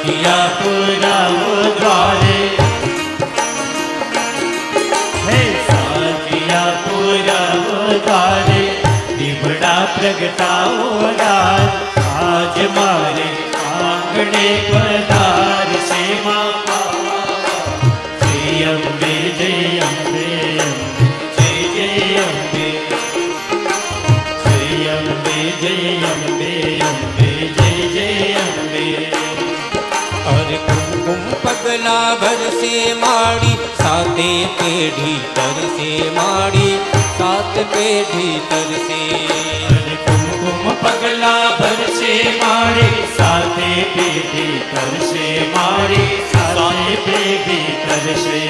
साजिया पुरावो द्वारे, हे साजिया पुरावो द्वारे, दीपड़ा प्रगटाओ राज, आज मारे आंगणे पधार से माँ जय अम्बे जय अम्बे जय जय अम्बे जय अम्बे जय अम्बे अम्बे जय जय अम्बे। और कुमकुम पगला भर से माड़ी, साते पेढ़ी तर से माड़ी, सात पेढ़ी तर से। कुमकुम पगला भर से मारी, साते पेढ़ी तर से मारी, साते पेढ़ी तर से।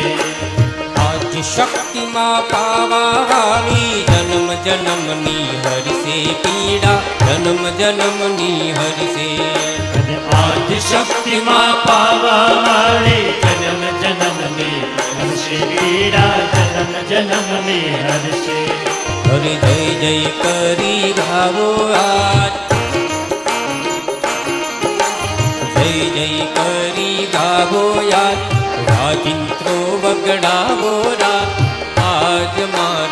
आज शक्ति माँ पावा वाली, जन्म जन्मनी हर से पीड़ा, जन्म जन्मनी हर से। आज शक्ति माँ पावा वाली, जन्म जन्मनी हर से पीड़ा, जन्म जन्मनी हर से। हरि जय जय करी गावो आज, जय जय करी गावो आज, राजिंत्रो वगड़ावो रात, आज मार